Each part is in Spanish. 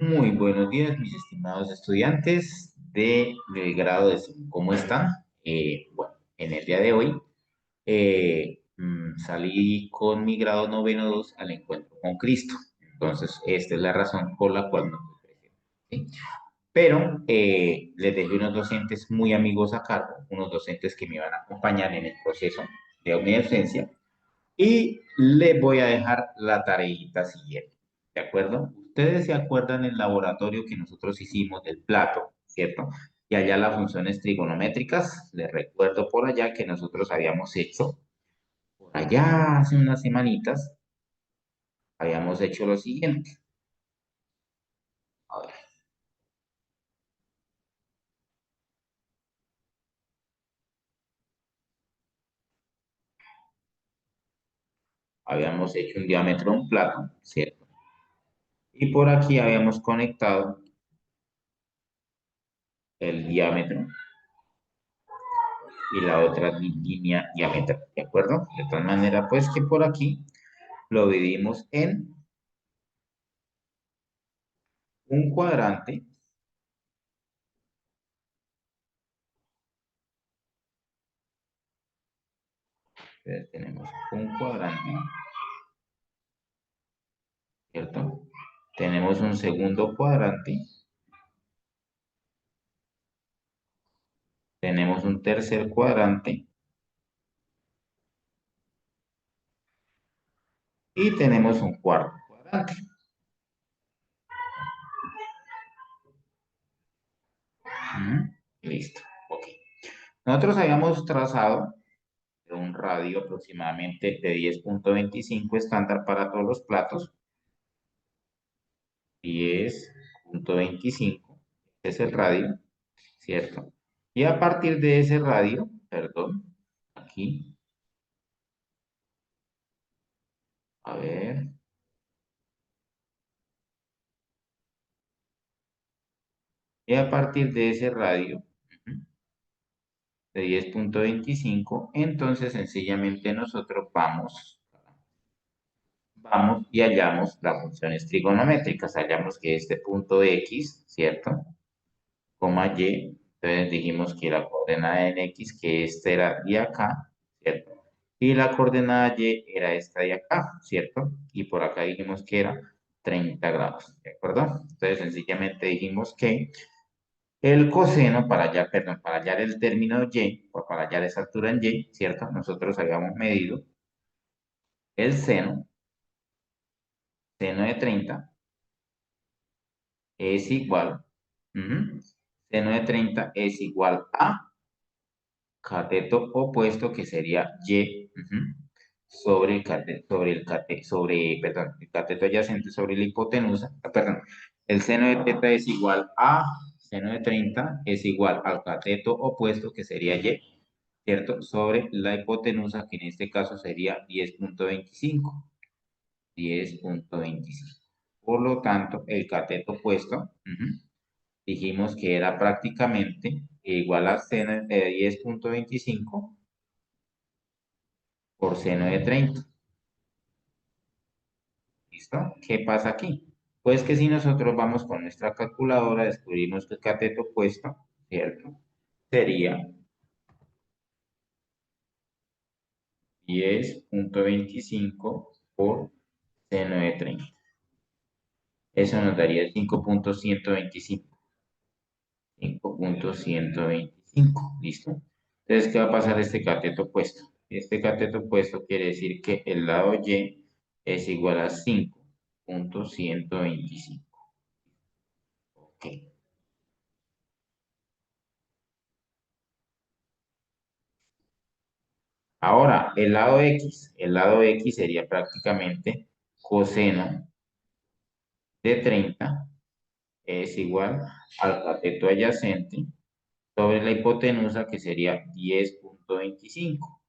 Muy buenos días, mis estimados estudiantes del grado de ¿cómo están? Bueno, en el día de hoy salí con mi grado noveno 2 al encuentro con Cristo. Entonces, esta es la razón por la cual no estoy presente, ¿sí? Pero les dejé unos docentes muy amigos a cargo, unos docentes que me van a acompañar en el proceso de mi ausencia. Y les voy a dejar la tareita siguiente, ¿de acuerdo? Ustedes se acuerdan el laboratorio que nosotros hicimos del plato, ¿cierto? Y allá las funciones trigonométricas, les recuerdo por allá que nosotros habíamos hecho, por allá hace unas semanitas, habíamos hecho lo siguiente. A ver, habíamos hecho un diámetro de un plato, ¿cierto? Y por aquí habíamos conectado el diámetro y la otra línea diámetro, ¿de acuerdo? De tal manera, pues que por aquí lo dividimos en un cuadrante. Entonces tenemos un cuadrante, ¿cierto? Tenemos un segundo cuadrante, tenemos un tercer cuadrante y tenemos un cuarto cuadrante. Listo, ok. Nosotros habíamos trazado un radio aproximadamente de 10,25 estándar para todos los platos. 10,25 es el radio, ¿cierto? Y a partir de ese radio, perdón, aquí, a ver, y a partir de ese radio, de 10,25, entonces sencillamente nosotros vamos y hallamos las funciones trigonométricas, hallamos que este punto X, ¿cierto? Coma Y, entonces dijimos que la coordenada en X, que esta era de acá, ¿cierto? Y la coordenada Y era esta de acá, ¿cierto? Y por acá dijimos que era 30 grados, ¿de acuerdo? Entonces sencillamente dijimos que el coseno, para hallar, perdón, para hallar el término Y, o para hallar esa altura en Y, ¿cierto? Nosotros habíamos medido el seno de 30 es igual, seno de 30 es igual a cateto opuesto, que sería Y, sobre el perdón, el cateto adyacente sobre la hipotenusa, perdón, el seno de teta es igual a, seno de 30 es igual al cateto opuesto, que sería Y, ¿cierto? Sobre la hipotenusa, que en este caso sería 10,25. 10,25. Por lo tanto, el cateto opuesto, dijimos que era prácticamente igual a seno de 10,25 por seno de 30. ¿Listo? ¿Qué pasa aquí? Pues que si nosotros vamos con nuestra calculadora, descubrimos que el cateto opuesto, ¿cierto? Sería 10,25 por seno de 30. Eso nos daría 5,125. 5,125. ¿Listo? Entonces, ¿qué va a pasar a este cateto opuesto? Este cateto opuesto quiere decir que el lado Y es igual a 5,125. Ok. Ahora, el lado X sería prácticamente coseno de 30 es igual al cateto adyacente sobre la hipotenusa, que sería 10,25.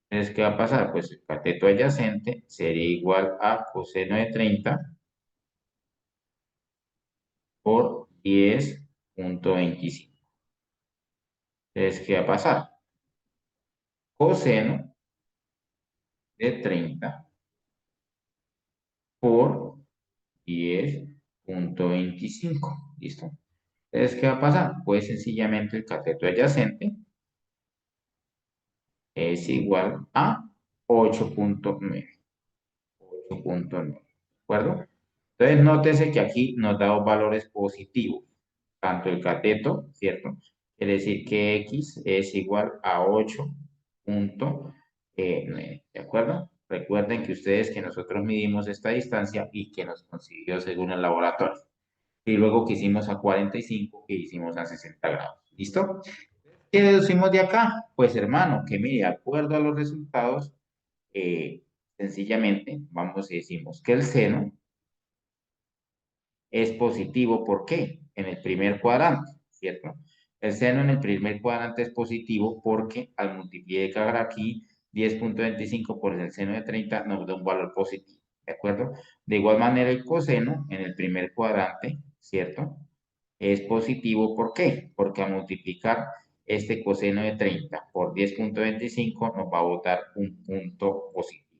Entonces, ¿qué va a pasar? Pues el cateto adyacente sería igual a coseno de 30 por 10,25. Entonces, ¿qué va a pasar? Coseno de 30 por 10.25. ¿Listo? Entonces, ¿qué va a pasar? Pues sencillamente el cateto adyacente es igual a 8.9. 8.9. ¿De acuerdo? Entonces, nótese que aquí nos da dos valores positivos, tanto el cateto, ¿cierto? Quiere decir que x es igual a 8.9, ¿de acuerdo? Recuerden que ustedes que nosotros midimos esta distancia y que nos consiguió según el laboratorio. Y luego que hicimos a 45 e hicimos a 60 grados. ¿Listo? ¿Qué deducimos de acá? Pues hermano, que mire, de acuerdo a los resultados, eh, sencillamente vamos y decimos que el seno es positivo. ¿Por qué? En el primer cuadrante, ¿cierto? El seno en el primer cuadrante es positivo porque al multiplicar aquí 10.25 por el seno de 30 nos da un valor positivo, ¿de acuerdo? De igual manera el coseno en el primer cuadrante, ¿cierto? Es positivo. ¿Por qué? Porque al multiplicar este coseno de 30 por 10.25 nos va a botar un punto positivo,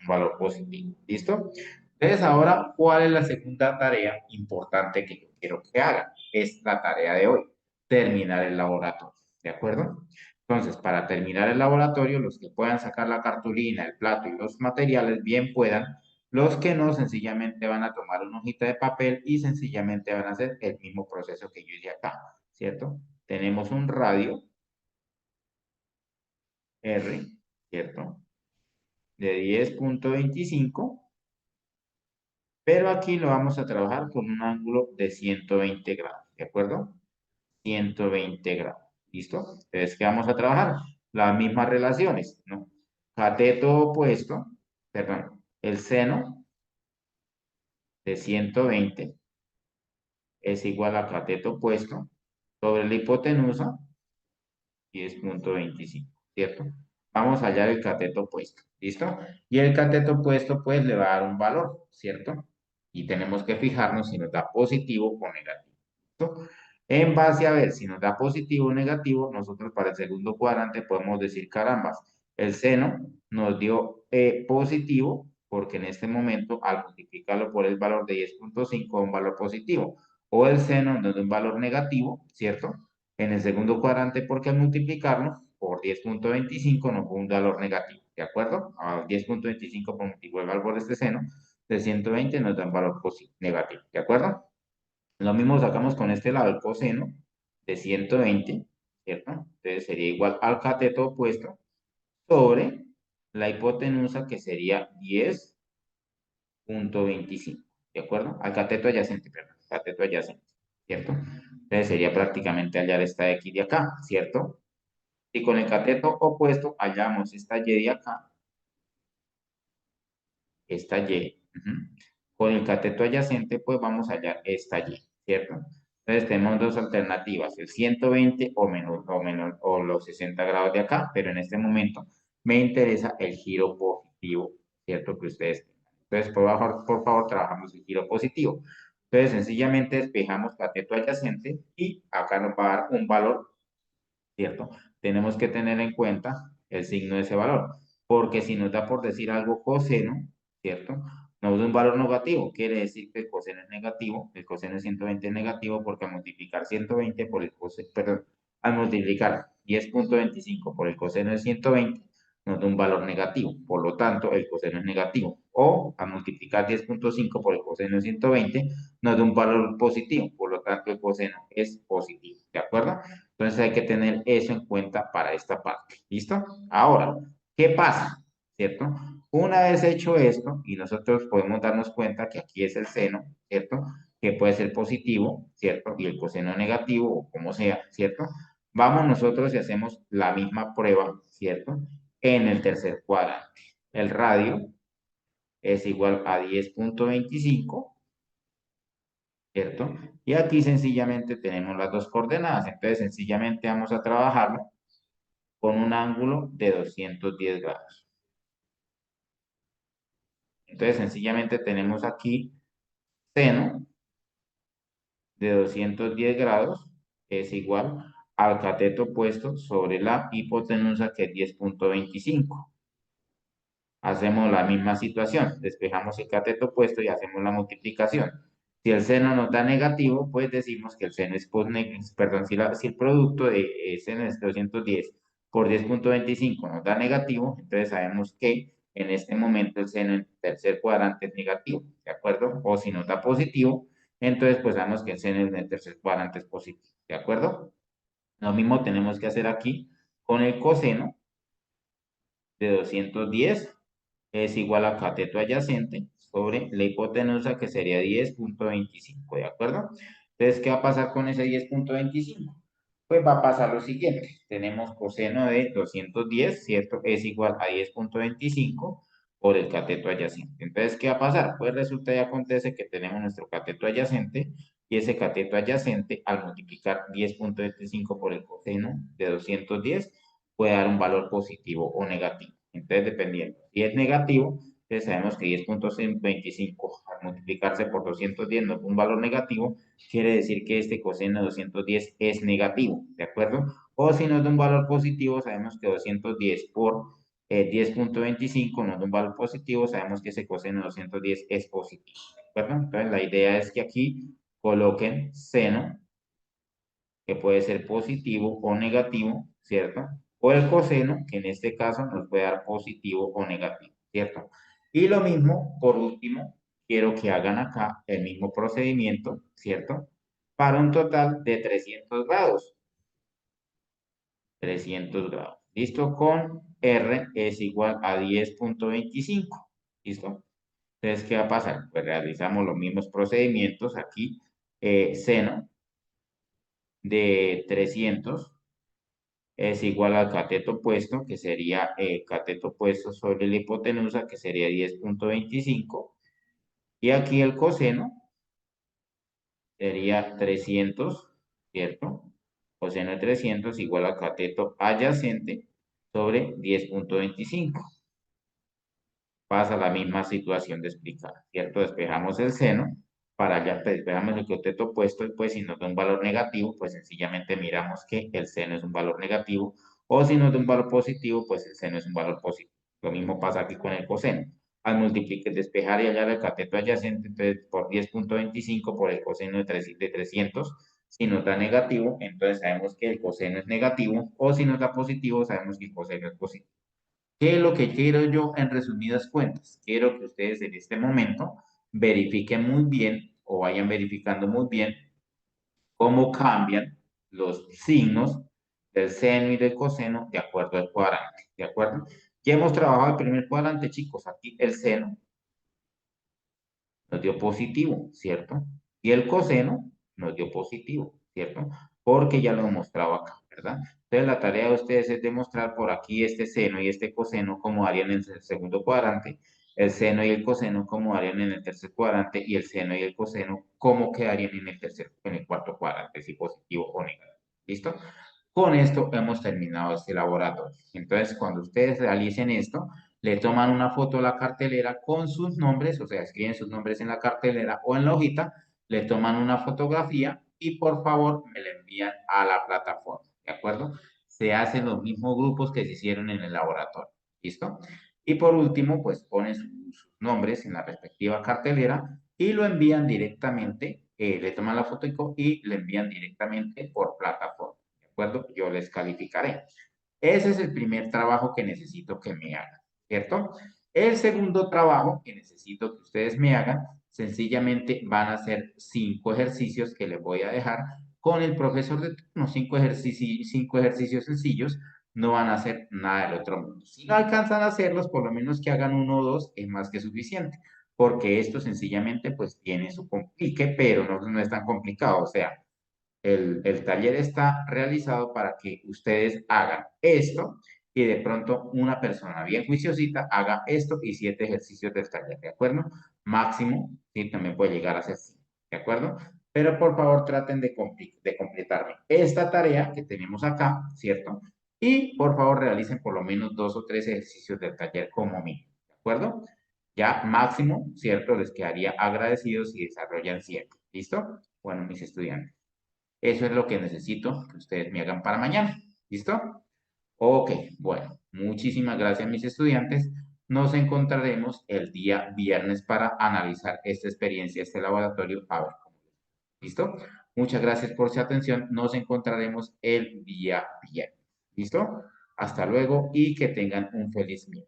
un valor positivo. ¿Listo? Entonces, ahora, ¿cuál es la segunda tarea importante que yo quiero que hagan? Es la tarea de hoy, terminar el laboratorio. ¿De acuerdo? Entonces, para terminar el laboratorio, los que puedan sacar la cartulina, el plato y los materiales, bien puedan. Los que no, sencillamente van a tomar una hojita de papel y sencillamente van a hacer el mismo proceso que yo hice acá, ¿cierto? Tenemos un radio R, ¿cierto? De 10.25. Pero aquí lo vamos a trabajar con un ángulo de 120 grados, ¿de acuerdo? 120 grados, ¿listo? Entonces, ¿qué vamos a trabajar? Las mismas relaciones, ¿no? Cateto opuesto, perdón, el seno de 120 es igual a cateto opuesto sobre la hipotenusa 10.25, ¿cierto? Vamos a hallar el cateto opuesto, ¿listo? Y el cateto opuesto, pues, le va a dar un valor, ¿cierto? Y tenemos que fijarnos si nos da positivo o negativo, ¿listo? En base a ver si nos da positivo o negativo, nosotros para el segundo cuadrante podemos decir, carambas, el seno nos dio positivo, porque en este momento, al multiplicarlo por el valor de 10.5, un valor positivo, o el seno nos da un valor negativo, ¿cierto? En el segundo cuadrante porque al multiplicarlo por 10.25 nos da un valor negativo, ¿de acuerdo? A 10.25 por multiplicar el valor de este seno de 120 nos da un valor negativo, ¿de acuerdo? Lo mismo sacamos con este lado el coseno de 120, ¿cierto? Entonces sería igual al cateto opuesto sobre la hipotenusa que sería 10.25, ¿de acuerdo? Al cateto adyacente, perdón, cateto adyacente, ¿cierto? Entonces sería prácticamente hallar esta X de acá, ¿cierto? Y con el cateto opuesto hallamos esta Y de acá, esta Y. Con el cateto adyacente, pues vamos a hallar esta Y, ¿cierto? Entonces tenemos dos alternativas, el 120 o los 60 grados de acá, pero en este momento me interesa el giro positivo, ¿cierto? Que ustedes tengan. Entonces, por favor, trabajamos el giro positivo. Entonces, sencillamente despejamos cateto adyacente y acá nos va a dar un valor, ¿cierto? Tenemos que tener en cuenta el signo de ese valor, porque si nos da por decir algo coseno, ¿cierto? Nos da un valor negativo, quiere decir que el coseno es negativo, el coseno de 120 es negativo porque al multiplicar 120 por el coseno, perdón, al multiplicar 10.25 por el coseno de 120, nos da un valor negativo, por lo tanto el coseno es negativo, o al multiplicar 10.5 por el coseno de 120, nos da un valor positivo, por lo tanto el coseno es positivo, ¿de acuerdo? Entonces hay que tener eso en cuenta para esta parte. ¿Listo? Ahora, ¿qué pasa? ¿Cierto? Una vez hecho esto, y nosotros podemos darnos cuenta que aquí es el seno, ¿cierto? Que puede ser positivo, ¿cierto? Y el coseno negativo, o como sea, ¿cierto? Vamos nosotros y hacemos la misma prueba, ¿cierto? En el tercer cuadrante. El radio es igual a 10.25, ¿cierto? Y aquí sencillamente tenemos las dos coordenadas, entonces sencillamente vamos a trabajarlo con un ángulo de 210 grados. Entonces, sencillamente tenemos aquí seno de 210 grados, que es igual al cateto opuesto sobre la hipotenusa, que es 10.25. Hacemos la misma situación, despejamos el cateto opuesto y hacemos la multiplicación. Si el seno nos da negativo, pues decimos que el seno es perdón, si el producto de seno es 210 por 10,25 nos da negativo, entonces sabemos que en este momento el seno en tercer cuadrante es negativo, ¿de acuerdo? O si nos da positivo, entonces pues sabemos que el seno en el tercer cuadrante es positivo, ¿de acuerdo? Lo mismo tenemos que hacer aquí con el coseno de 210 es igual a cateto adyacente sobre la hipotenusa que sería 10,25, ¿de acuerdo? Entonces, ¿qué va a pasar con ese 10,25? Pues va a pasar lo siguiente, tenemos coseno de 210, ¿cierto? Es igual a 10,25 por el cateto adyacente. Entonces, ¿qué va a pasar? Pues resulta y acontece que tenemos nuestro cateto adyacente y ese cateto adyacente al multiplicar 10,25 por el coseno de 210 puede dar un valor positivo o negativo. Entonces, dependiendo. Si es negativo, entonces sabemos que 10,25 al multiplicarse por 210 no es un valor negativo, quiere decir que este coseno de 210 es negativo, ¿de acuerdo? O si nos da un valor positivo, sabemos que 210 por 10,25 nos da un valor positivo, sabemos que ese coseno de 210 es positivo, ¿de acuerdo? Entonces, la idea es que aquí coloquen seno que puede ser positivo o negativo, ¿cierto? O el coseno, que en este caso nos puede dar positivo o negativo, ¿cierto? Y lo mismo, por último, quiero que hagan acá el mismo procedimiento, ¿cierto? Para un total de 300 grados. 300 grados. ¿Listo? Con R es igual a 10,25. ¿Listo? Entonces, ¿qué va a pasar? Pues realizamos los mismos procedimientos aquí. Seno de 300 es igual al cateto opuesto, que sería cateto opuesto sobre la hipotenusa, que sería 10,25. Y aquí el coseno sería 300, ¿cierto? Coseno de 300 igual al cateto adyacente sobre 10,25. Pasa la misma situación de explicar, ¿cierto? Despejamos el seno, para allá despejamos el cateto opuesto y pues si nos da un valor negativo, pues sencillamente miramos que el seno es un valor negativo o si nos da un valor positivo, pues el seno es un valor positivo. Lo mismo pasa aquí con el coseno. Al multiplicar, despejar y hallar el cateto adyacente, entonces por 10,25 por el coseno de 300, si nos da negativo, entonces sabemos que el coseno es negativo o si nos da positivo, sabemos que el coseno es positivo. ¿Qué es lo que quiero yo en resumidas cuentas? Quiero que ustedes en este momento verifiquen muy bien o vayan verificando muy bien cómo cambian los signos del seno y del coseno de acuerdo al cuadrante, ¿de acuerdo? Ya hemos trabajado el primer cuadrante, chicos. Aquí el seno nos dio positivo, ¿cierto? Y el coseno nos dio positivo, ¿cierto? Porque ya lo he mostrado acá, ¿verdad? Entonces la tarea de ustedes es demostrar por aquí este seno y este coseno como harían en el segundo cuadrante, el seno y el coseno como harían en el tercer cuadrante y el seno y el coseno cómo quedarían en el cuarto cuadrante, si positivo o negativo. ¿Listo? Con esto hemos terminado este laboratorio. Entonces, cuando ustedes realicen esto, le toman una foto a la cartelera con sus nombres, o sea, escriben sus nombres en la cartelera o en la hojita, le toman una fotografía y por favor me la envían a la plataforma, ¿de acuerdo? Se hacen los mismos grupos que se hicieron en el laboratorio, ¿listo? Y por último, pues ponen sus nombres en la respectiva cartelera y lo envían directamente, le toman la foto y le envían directamente por plataforma, ¿de acuerdo? Yo les calificaré. Ese es el primer trabajo que necesito que me hagan. ¿Cierto? El segundo trabajo que necesito que ustedes me hagan, sencillamente van a ser 5 ejercicios que les voy a dejar con el profesor de turno, 5 ejercicios sencillos, no van a hacer nada del otro mundo. Si no alcanzan a hacerlos, por lo menos que hagan uno o dos es más que suficiente, porque esto sencillamente pues tiene su complique, pero no es tan complicado, o sea, el taller está realizado para que ustedes hagan esto y de pronto una persona bien juiciosita haga esto y 7 ejercicios del taller, ¿de acuerdo? Máximo, sí, también puede llegar a ser 5, ¿de acuerdo? Pero por favor traten de completarme esta tarea que tenemos acá, ¿cierto? Y por favor realicen por lo menos 2 o 3 ejercicios del taller como mínimo, ¿de acuerdo? Ya máximo, ¿cierto? Les quedaría agradecidos si desarrollan 7, ¿listo? Bueno, mis estudiantes. Eso es lo que necesito que ustedes me hagan para mañana. ¿Listo? Ok, bueno, muchísimas gracias mis estudiantes. Nos encontraremos el día viernes para analizar esta experiencia, este laboratorio. A ver, ¿listo? Muchas gracias por su atención. Nos encontraremos el día viernes. ¿Listo? Hasta luego y que tengan un feliz día.